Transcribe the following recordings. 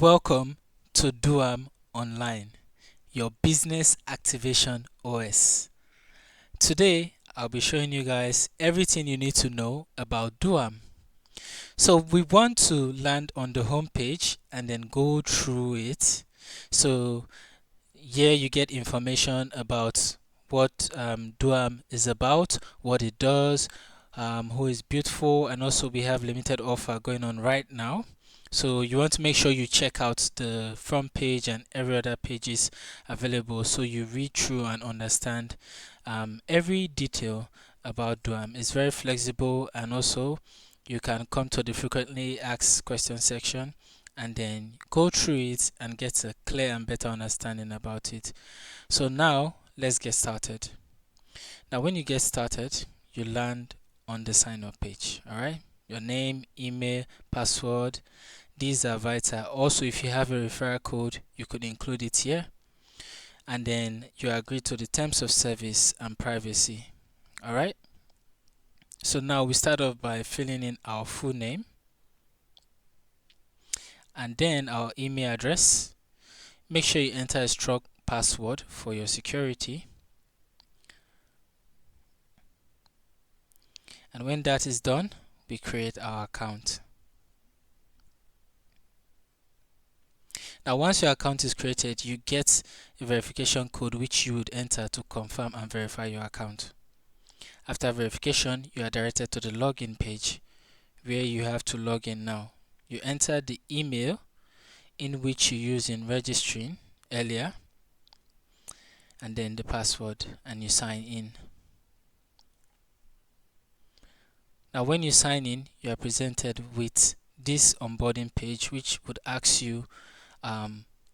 Welcome to DOAM Online, your business activation OS. Today, I'll be showing you guys everything you need to know about DOAM. So we want to land on the home page and then go through it. So here you get information about what DOAM is about, what it does, who is beautiful, and also we have limited offer going on right now. So you want to make sure you check out the front page and every other pages available, so you read through and understand every detail about DOAM. It's very flexible, and also you can come to the frequently asked questions section and then go through it and get a clear and better understanding about it. So now let's get started. Now when you get started, you land on the sign up page. All right, your name, email, password, these are vital. Also, if you have a referral code, you could include it here, and then you agree to the terms of service and privacy. All right, so now we start off by filling in our full name and then our email address. Make sure you enter a strong password for your security. And when that is done, we create our account. Now once your account is created, you get a verification code which you would enter to confirm and verify your account. After verification, you are directed to the login page where you have to log in now. You enter the email in which you used in registering earlier and then the password, and you sign in. Now when you sign in, you are presented with this onboarding page which would ask you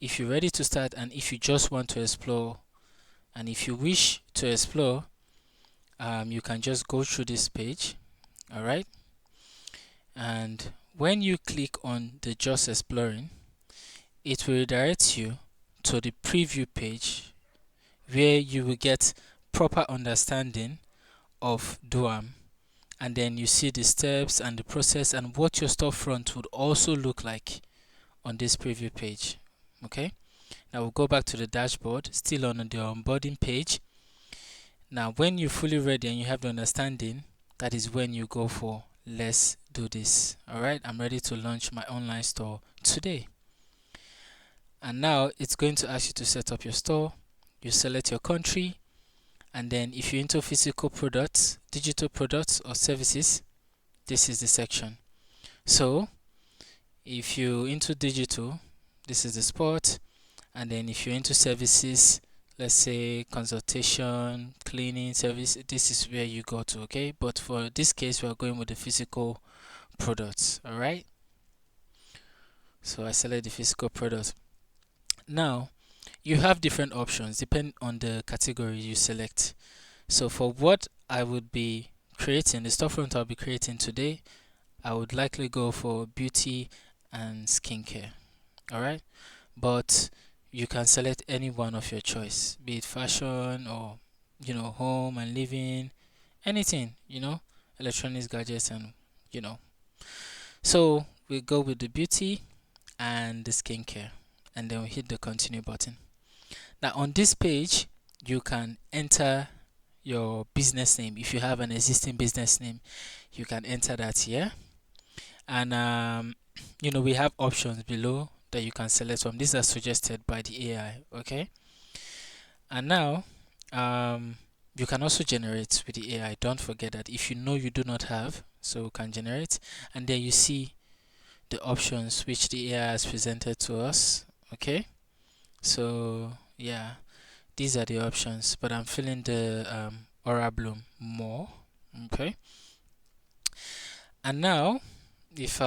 if you're ready to start and if you just want to explore. And if you wish to explore, you can just go through this page. All right, and when you click on the just exploring, it will redirect you to the preview page where you will get proper understanding of DOAM, and then you see the steps and the process and what your storefront would also look like on this preview page. Okay, now we'll go back to the dashboard, still on the onboarding page. Now when you're fully ready and you have the understanding, that is when you go for let's do this. All right, I'm ready to launch my online store today. And now it's going to ask you to set up your store. You select your country, and then if you're into physical products, digital products or services, this is the section. So if you're into digital, this is the spot, and then if you're into services, let's say consultation, cleaning service, this is where you go to. Okay, but for this case we are going with the physical products. All right, so I select the physical product. Now you have different options depending on the category you select. So for what I would be creating, the storefront I'll be creating today, I would likely go for beauty and skincare. All right, but you can select any one of your choice, be it fashion or home and living, anything, electronics, gadgets, and so we go with the beauty and the skincare, and then we hit the continue button. Now on this page you can enter your business name. If you have an existing business name, you can enter that here, and we have options below that you can select from. These are suggested by the AI. Okay, and now you can also generate with the AI. Don't forget that if you do not have, so you can generate, and then you see the options which the AI has presented to us. Okay, so yeah, these are the options, but I'm feeling the aura bloom more. Okay, and now if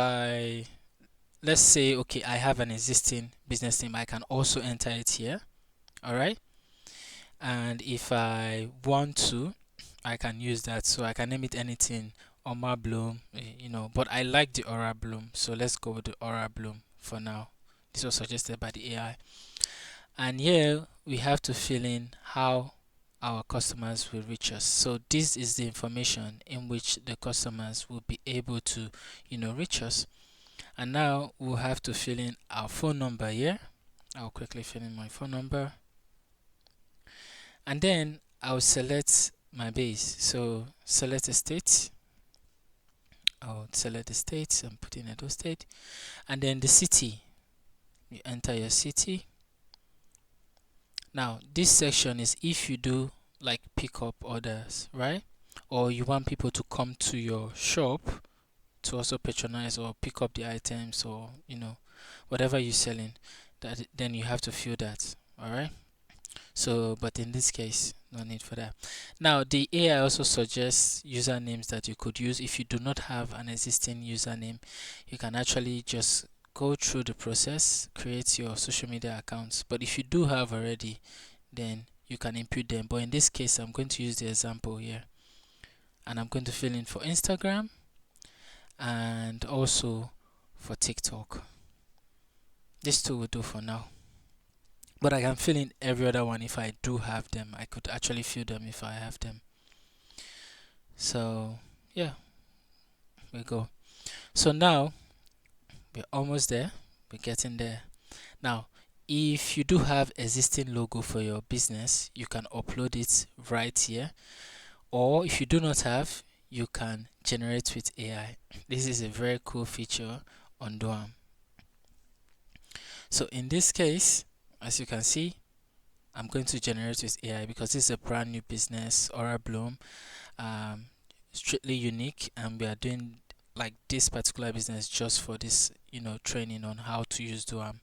let's say okay, I have an existing business name, I can also enter it here. All right, and if I want to, I can use that, so I can name it anything, Oma Bloom, but I like the aura bloom, so let's go with the aura bloom for now. This was suggested by the AI, and here we have to fill in how our customers will reach us. So this is the information in which the customers will be able to reach us. And now we'll have to fill in our phone number here. I'll quickly fill in my phone number, and then I'll select my base. So select a state. I'll select the state and put in Edo State, and then the city. You enter your city. Now this section is if you do like pick up orders, right? Or you want people to come to your shop to also patronize or pick up the items, or whatever you're selling, that then you have to fill that. All right. So but in this case, no need for that. Now the AI also suggests usernames that you could use. If you do not have an existing username, you can actually just go through the process, create your social media accounts. But if you do have already, then you can input them. But in this case, I'm going to use the example here, and I'm going to fill in for Instagram and also for TikTok. These two will do for now, but I can fill in every other one if I do have them. I could actually fill them if I have them. So yeah, we go. So now we're almost there. We're getting there. Now if you do have existing logo for your business, you can upload it right here, or if you do not have, you can generate with AI. This is a very cool feature on DOAM. So in this case, as you can see, I'm going to generate with AI because this is a brand new business, Aura Bloom, strictly unique, and we are doing like this particular business just for this, training on how to use DOAM.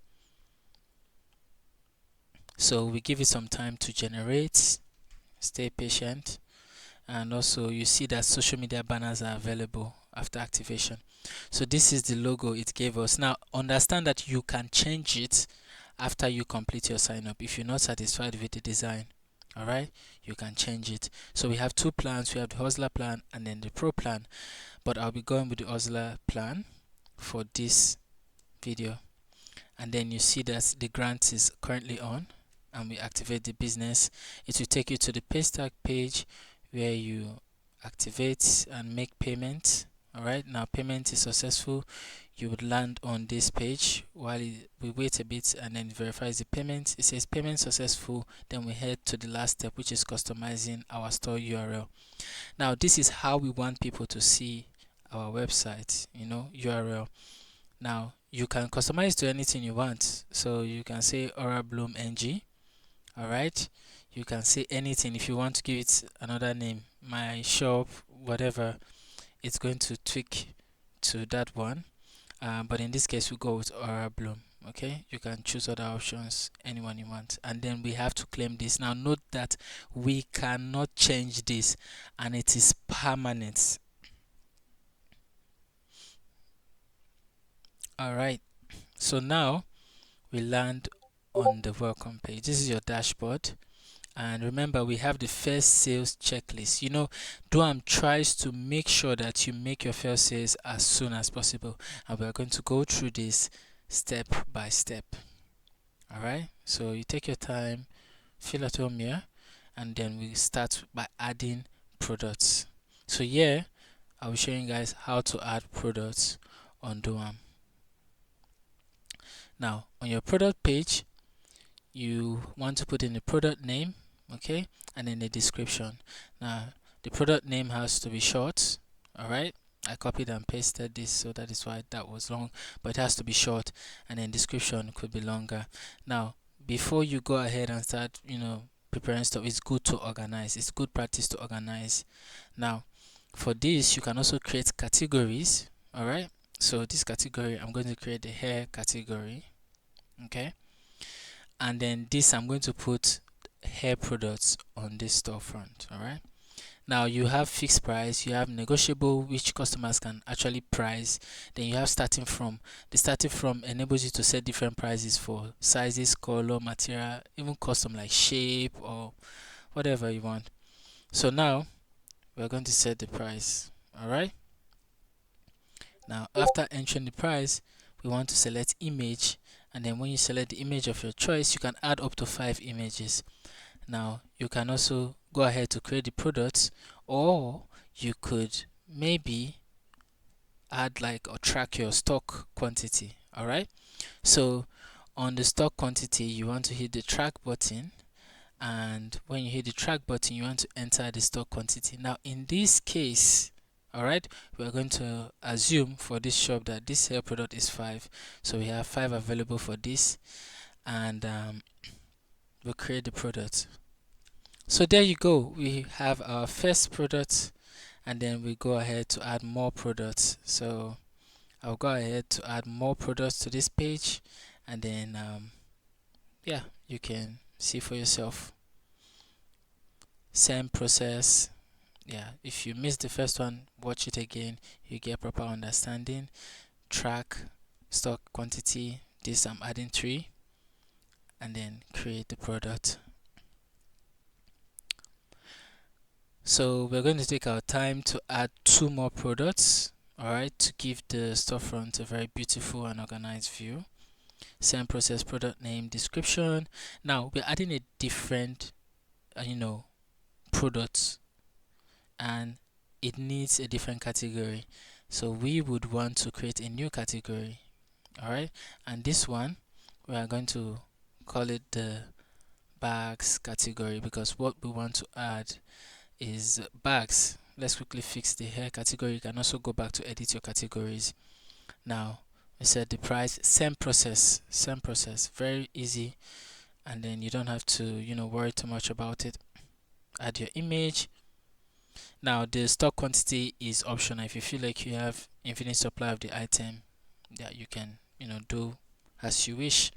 So we give it some time to generate. Stay patient. And also you see that social media banners are available after activation. So this is the logo it gave us. Now understand that you can change it after you complete your sign up. If you're not satisfied with the design, all right, you can change it. So we have two plans. We have the Hustler plan and then the Pro plan, but I'll be going with the Hustler plan for this video. And then you see that the grant is currently on, and we activate the business. It will take you to the pay stack page where you activate and make payment. All right, now payment is successful. You would land on this page while we wait a bit, and then verifies the payment. It says payment successful. Then we head to the last step, which is customizing our store URL. Now this is how we want people to see our website, URL. Now you can customize to anything you want. So you can say Aura Bloom NG. All right, you can say anything. If you want to give it another name, my shop, whatever, it's going to tweak to that one. But in this case, we go with Aura Bloom. Okay, you can choose other options, anyone you want, and then we have to claim this. Now note that we cannot change this, and it is permanent. All right, so now we land on the welcome page. This is your dashboard. And remember, we have the first sales checklist. DOAM tries to make sure that you make your first sales as soon as possible, and we're going to go through this step by step. All right, so you take your time, fill out home here, and then we start by adding products. So here I'll be showing you guys how to add products on DOAM. Now on your product page, you want to put in the product name, okay, and then the description. Now the product name has to be short. All right, I copied and pasted this, so that is why that was long, but it has to be short, and then description could be longer. Now before you go ahead and start preparing stuff, it's good to organize. It's good practice to organize. Now for this, you can also create categories. All right, so this category, I'm going to create the hair category, okay, and then this, I'm going to put hair products on this storefront. All right, now you have fixed price, you have negotiable, which customers can actually price. Then you have starting from. The starting from enables you to set different prices for sizes, color, material, even custom like shape or whatever you want. So now we're going to set the price. All right, now after entering the price, we want to select image, and then when you select the image of your choice, you can add up to 5 images. Now you can also go ahead to create the products, or you could maybe add like or track your stock quantity. All right, so on the stock quantity you want to hit the track button, and when you hit the track button you want to enter the stock quantity. Now in this case, all right, we are going to assume for this shop that this hair product is 5, so we have 5 available for this, and we'll create the product. So there you go, we have our first product, and then we go ahead to add more products. So I'll go ahead to add more products to this page, and then yeah, you can see for yourself. Same process. Yeah, if you missed the first one, watch it again, you get proper understanding. Track stock quantity, this I'm adding 3, and then create the product. So we're going to take our time to add 2 more products, alright, to give the storefront a very beautiful and organized view. Same process, product name, description. Now we're adding a different product, and it needs a different category, so we would want to create a new category. Alright, and this one we are going to call it the bags category, because what we want to add is bags. Let's quickly fix the hair category. You can also go back to edit your categories. Now we set the price, same process, very easy, and then you don't have to worry too much about it. Add your image. Now the stock quantity is optional. If you feel like you have infinite supply of the item, yeah, you can do as you wish.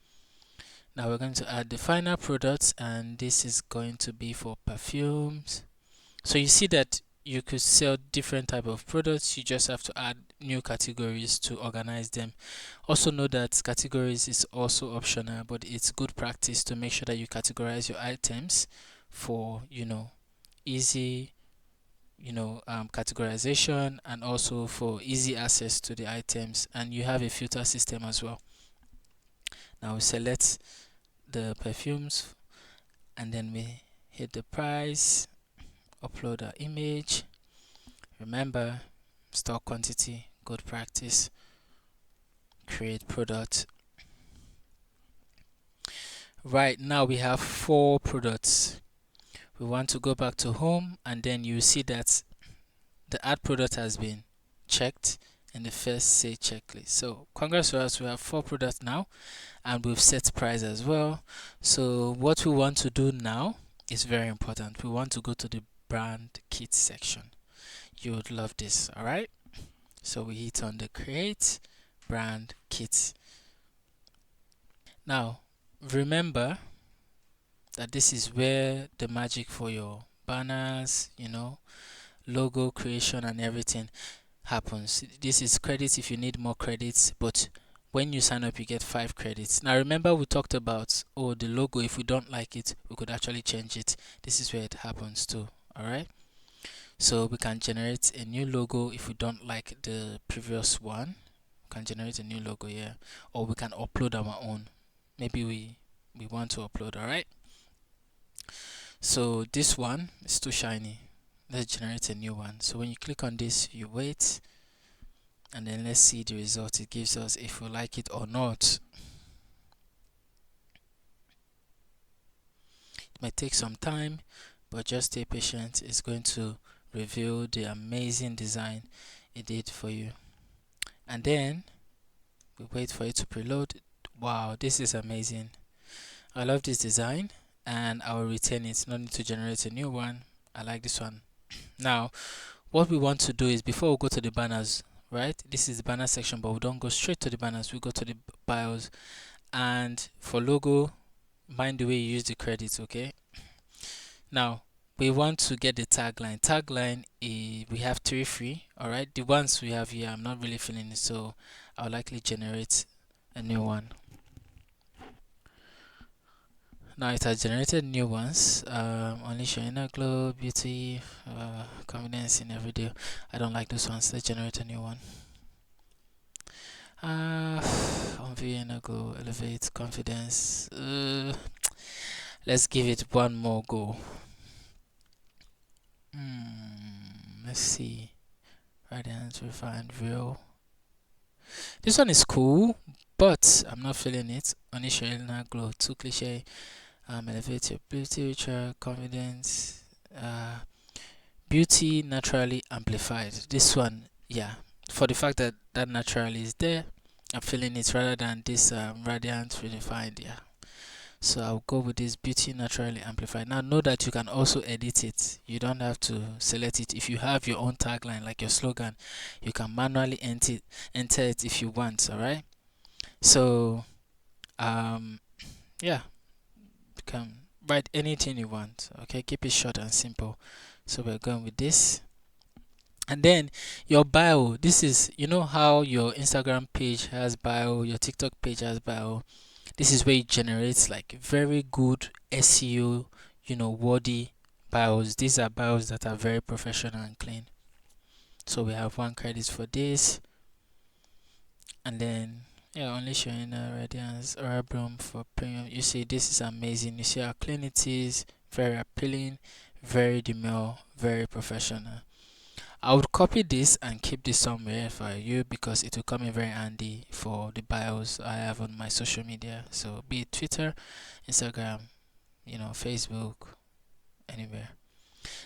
Now we're going to add the final product, and this is going to be for perfumes. So you see that you could sell different type of products, you just have to add new categories to organize them. Also know that categories is also optional, but it's good practice to make sure that you categorize your items for easy categorization, and also for easy access to the items, and you have a filter system as well. Now we select the perfumes, and then we hit the price, upload our image. Remember, stock quantity, good practice. Create product. Right now we have 4 products. We want to go back to home, and then you see that the add product has been checked in the first say checklist. So congrats to us, we have 4 products now, and we've set price as well. So what we want to do now is very important. We want to go to the brand kit section. You would love this. All right, so we hit on the create brand kit. Now remember that this is where the magic for your banners, logo creation and everything happens. This is credits if you need more credits, but when you sign up you get 5 credits. Now remember, we talked about the logo, if we don't like it we could actually change it. This is where it happens too. All right, so we can generate a new logo. If we don't like the previous one, we can generate a new logo here, or we can upload our own. Maybe we want to upload. All right, so this one is too shiny, let's generate a new one. So when you click on this, you wait, and then let's see the result it gives us, if we like it or not. It might take some time, but just stay patient. It's going to reveal the amazing design it did for you, and then we wait for it to preload. Wow, this is amazing. I love this design, and I will retain it. No need to generate a new one. I like this one. Now what we want to do is, before we go to the banners, right, this is the banner section, but we don't go straight to the banners, we go to the bios. And for logo, mind the way you use the credits. Okay, now we want to get the tagline. We have 3 free. All right, the ones we have here I'm not really feeling it, so I'll likely generate a new one. Now it has generated new ones. Unleash your inner glow, beauty, confidence in every day. I don't like those ones. Let's generate a new one. Unveil inner glow, elevate confidence. Let's give it one more go. Let's see. Radiant, refined, real. This one is cool, but I'm not feeling it. Initial glow, too cliche. Elevate your beauty, richer confidence. Beauty naturally amplified. This one, yeah, for the fact that that naturally is there, I'm feeling it rather than this radiant redefined. Yeah, so I'll go with this beauty naturally amplified. Now know that you can also edit it. You don't have to select it. If you have your own tagline like your slogan, you can manually enter it if you want. All right. So yeah, you can write anything you want. Okay, keep it short and simple. So we're going with this. And then your bio. This is, you know how your Instagram page has bio, your TikTok page has bio. This is where it generates like very good SEO, worthy bios. These are bios that are very professional and clean. So we have 1 credit for this. And then yeah, only showing radiance or bloom for premium. You see, this is amazing. You see how clean it is, very appealing, very demure, very professional. I would copy this and keep this somewhere for you because it will come in very handy for the bios I have on my social media. So be it Twitter, Instagram, Facebook, anywhere.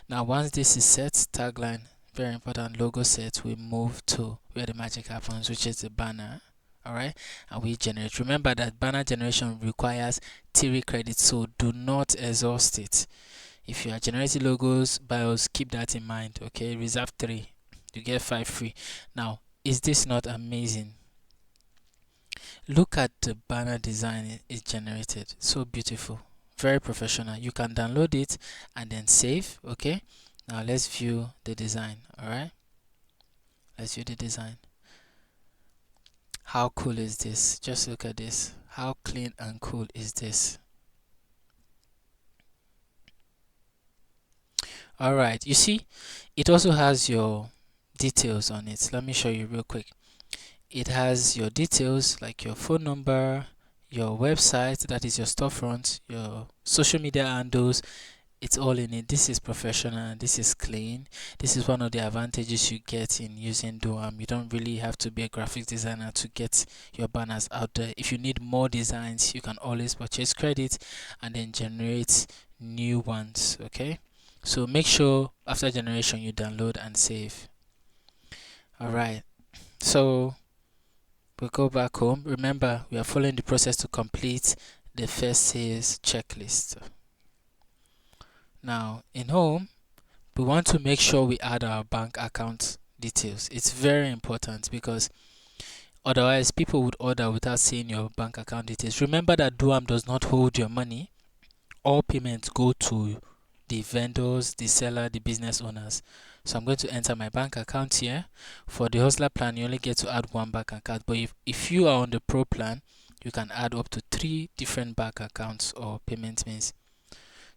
Now once this is set, tagline, very important, logo set, we move to where the magic happens, which is the banner. Alright, and we generate. Remember that banner generation requires 3 credits, so do not exhaust it. If you are generating logos, bios, keep that in mind. Okay, reserve 3, you get 5 free. Now, is this not amazing? Look at the banner design it generated. So beautiful, very professional. You can download it and then save. Okay, now let's view the design. All right, let's view the design. How cool is this? Just look at this. How clean and cool is this? All right, you see, it also has your details on it. Let me show you real quick. It has your details like your phone number, your website, that is your storefront, your social media handles. It's all in it. This is professional, this is clean. This is one of the advantages you get in using DOAM. You don't really have to be a graphic designer to get your banners out there. If you need more designs, you can always purchase credit and then generate new ones. Okay, so make sure after generation you download and save. All right, so we'll go back home. Remember, we are following the process to complete the first sales checklist. Now in home, we want to make sure we add our bank account details. It's very important because otherwise people would order without seeing your bank account details. Remember that DOAM does not hold your money. All payments go to the vendors, the seller, the business owners. So I'm going to enter my bank account here. For the hustler plan, you only get to add 1 bank account, but if you are on the pro plan, you can add up to 3 different bank accounts or payment means.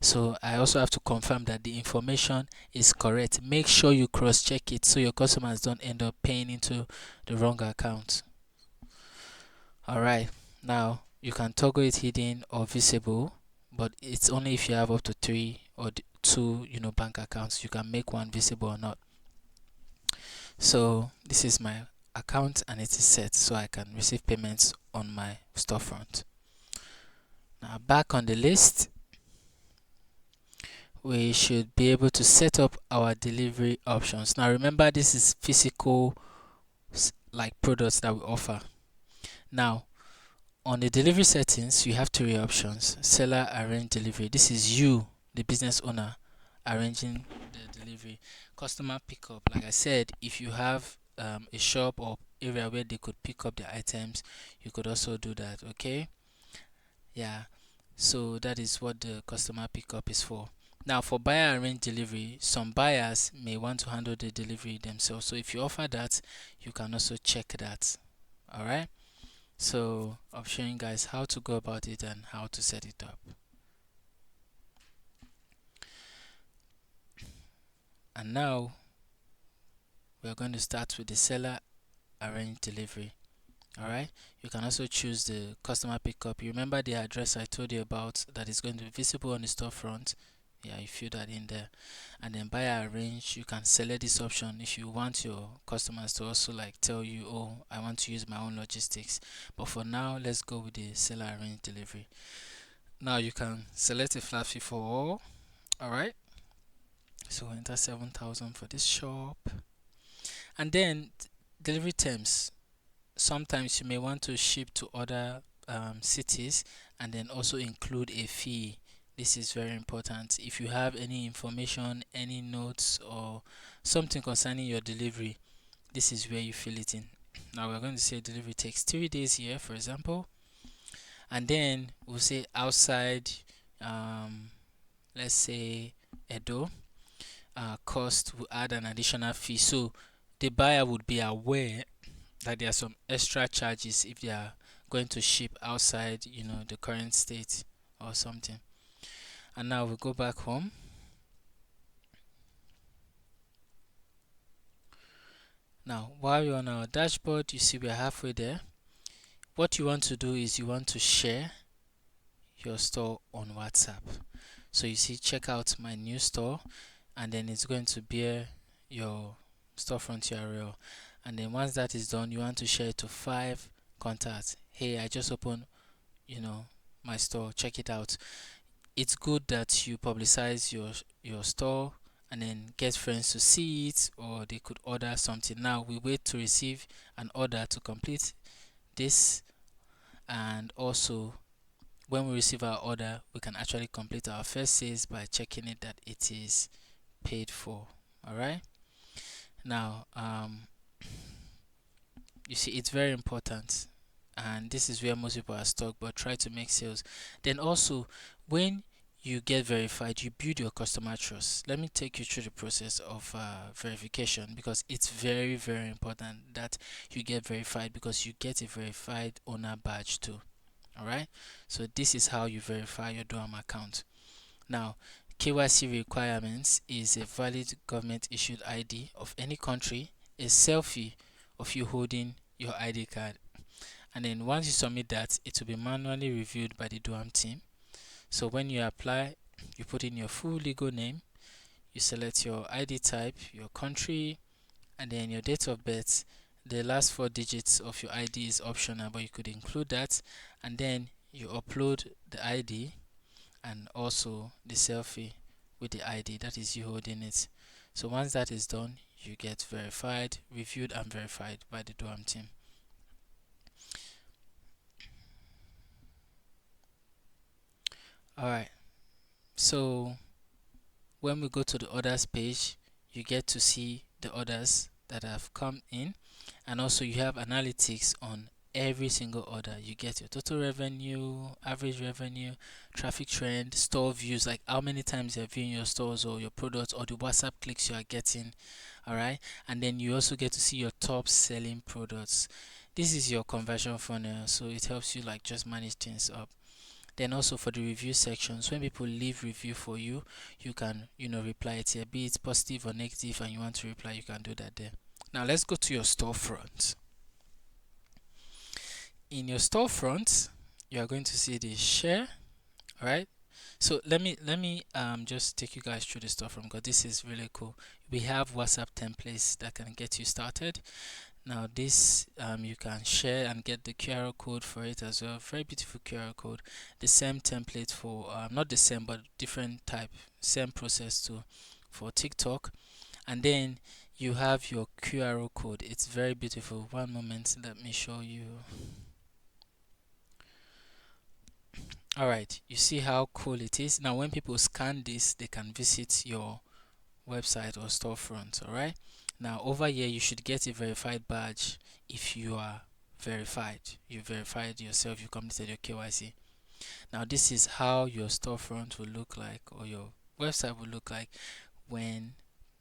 So I also have to confirm that the information is correct. Make sure you cross check it so your customers don't end up paying into the wrong account. Alright, now you can toggle it hidden or visible, but it's only if you have up to 3 or 2 bank accounts. You can make one visible or not. So this is my account and it is set so I can receive payments on my storefront. Now back on the list, we should be able to set up our delivery options. Now remember, this is physical like products that we offer. Now on the delivery settings, you have 3 options. Seller arrange delivery. This is you, the business owner, arranging the delivery. Customer pickup, like I said, if you have a shop or area where they could pick up their items, you could also do that. Okay, yeah, so that is what the customer pickup is for. Now for buyer arrange delivery, some buyers may want to handle the delivery themselves. So if you offer that, you can also check that. All right, so I'm showing you guys how to go about it and how to set it up. And now we're going to start with the seller arrange delivery. Alright, you can also choose the customer pickup. You remember the address I told you about that is going to be visible on the storefront. Yeah, you fill that in there. And then buyer arrange, you can select this option if you want your customers to also like tell you, oh, I want to use my own logistics. But for now, let's go with the seller arrange delivery. Now you can select a flat fee for all. All right, so enter 7,000 for this shop. And then delivery terms, sometimes you may want to ship to other cities and then also include a fee. This is very important. If you have any information, any notes, or something concerning your delivery, this is where you fill it in. Now we're going to say delivery takes 3 days here, for example, and then we'll say outside, um, let's say Edo, cost will add an additional fee. So the buyer would be aware that there are some extra charges if they are going to ship outside, the current state or something. And now we go back home. Now while you're on our dashboard, you see we're halfway there. What you want to do is you want to share your store on WhatsApp. So you see, check out my new store, and then it's going to bear your storefront URL. And then once that is done, you want to share it to 5 contacts. Hey, I just opened, my store. Check it out. It's good that you publicize your store and then get friends to see it, or they could order something. Now we wait to receive an order to complete this, and also when we receive our order, we can actually complete our first sales by checking it that it is paid for. All right. Now, you see, it's very important, and this is where most people are stuck, but try to make sales. Then also, when you get verified, you build your customer trust. Let me take you through the process of verification, because it's very, very important that you get verified, because you get a verified owner badge too. All right, so this is how you verify your DOAM account. Now, KYC requirements is a valid government issued ID of any country, a selfie of you holding your ID card, and then once you submit that, it will be manually reviewed by the DOAM team. So when you apply, you put in your full legal name, you select your ID type, your country, and then your date of birth. The last 4 digits of your ID is optional, but you could include that, and then you upload the ID and also the selfie with the ID, that is you holding it. So once that is done, you get verified, reviewed and verified by the DOAM team. Alright, so when we go to the orders page, you get to see the orders that have come in, and also you have analytics on every single order. You get your total revenue, average revenue, traffic trend, store views, like how many times you're viewing your stores or your products, or the WhatsApp clicks you are getting. All right, and then you also get to see your top selling products. This is your conversion funnel, so it helps you like just manage things up. Then also for the review sections, when people leave review for you, you can reply it here, be it positive or negative, and you want to reply, you can do that there. Now let's go to your storefront. In your storefront, you are going to see the share. All right, so let me just take you guys through the storefront, because this is really cool. We have WhatsApp templates that can get you started. Now this you can share and get the QR code for it as well. Very beautiful QR code. The same template for not the same but different type, same process too for TikTok. And then you have your QR code. It's very beautiful. One moment, let me show you. Alright, you see how cool it is. Now when people scan this, they can visit your website or storefront. Alright, now over here you should get a verified badge. If you are verified, you verified yourself, you completed your KYC. Now this is how your storefront will look like, or your website will look like when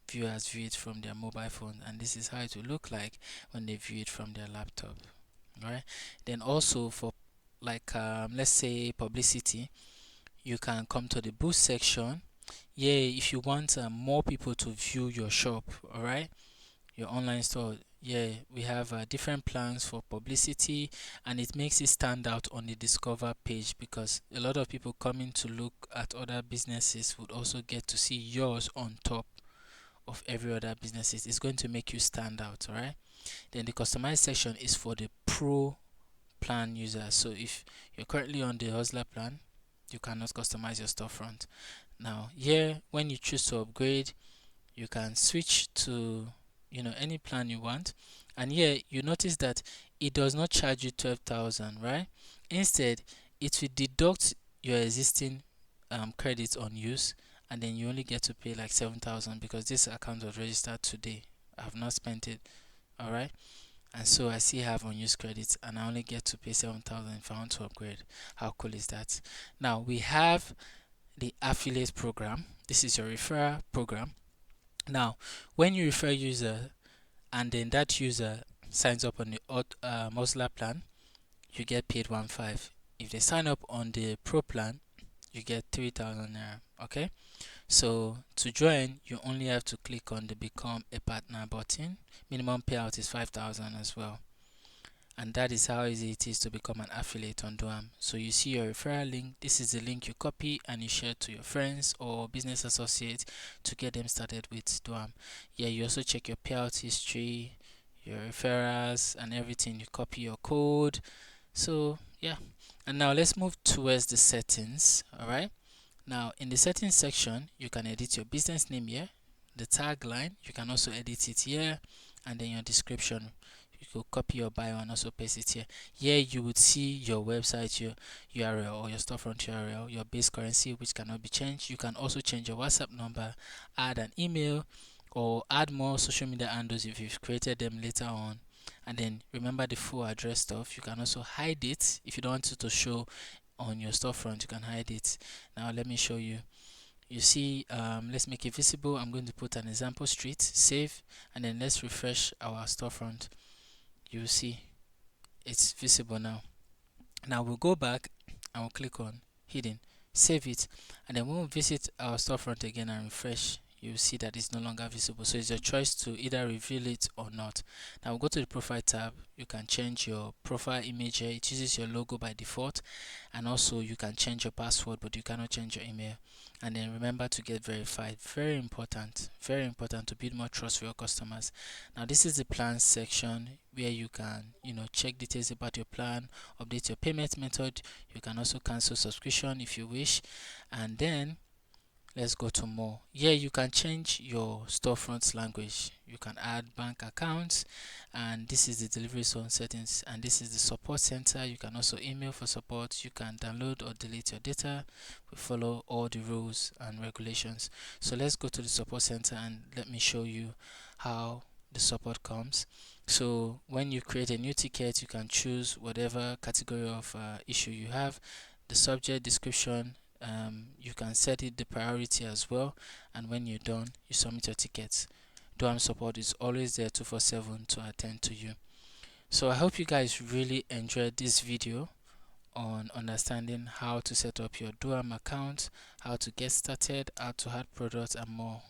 viewers view it from their mobile phone, and this is how it will look like when they view it from their laptop. Alright, then also for like let's say publicity, you can come to the boost section. Yeah, if you want more people to view your shop, all right, your online store, Yeah, we have different plans for publicity, and it makes it stand out on the discover page because a lot of people coming to look at other businesses would also get to see yours on top of every other businesses. It's going to make you stand out. All right. Then the customized section is for the pro plan users. So if you're currently on the hustler plan, you cannot customize your storefront. Now here, when you choose to upgrade, you can switch to any plan you want, and here you notice that it does not charge you 12,000, right? Instead, it will deduct your existing credits on use, and then you only get to pay like 7,000 because this account was registered today. I have not spent it. All right. And so I still have unused credits, and I only get to pay 7,000 if I want to upgrade. How cool is that? Now we have the affiliate program. This is your referral program. Now, when you refer user and then that user signs up on the Mozilla plan, you get paid 1.5. If they sign up on the Pro plan, you get 3,000 naira. Okay, so to join, you only have to click on the Become a Partner button. Minimum payout is 5,000 as well. And that is how easy it is to become an affiliate on DOAM. So you see your referral link. This is the link you copy and you share to your friends or business associates to get them started with DOAM. Yeah, you also check your payout history, your referrals and everything. You copy your code. So yeah, and now let's move towards the settings. All right, now in the settings section, you can edit your business name here, the tagline, you can also edit it here, and then your description. You could copy your bio and also paste it here. Here you would see your website, your URL or your storefront URL, your base currency which cannot be changed. You can also change your WhatsApp number, add an email, or add more social media handles if you've created them later on. And then remember the full address stuff. You can also hide it if you don't want it to show on your storefront. You can hide it. Now let me show you. You see, let's make it visible. I'm going to put an example street, save, and then let's refresh our storefront. You will see it's visible now. Now we'll go back and we'll click on hidden, save it, and then when we visit our storefront again and refresh, you'll see that it's no longer visible. So it's your choice to either reveal it or not. Now we'll go to the profile tab. You can change your profile image here. It uses your logo by default, and also you can change your password, but you cannot change your email. And then remember to get verified. Very important to build more trust for your customers. Now this is the plan section where you can check details about your plan, update your payment method. You can also cancel subscription if you wish, and then let's go to more. Here you can change your storefront language. You can add bank accounts, and this is the delivery zone settings, and this is the support center. You can also email for support. You can download or delete your data. We follow all the rules and regulations. So let's go to the support center and let me show you how the support comes. So when you create a new ticket, you can choose whatever category of issue you have, the subject, description. You can set it the priority as well, and when you're done, you submit your tickets. DOAM support is always there 24/7 to attend to you. So I hope you guys really enjoyed this video on understanding how to set up your DOAM account, how to get started, how to add products and more.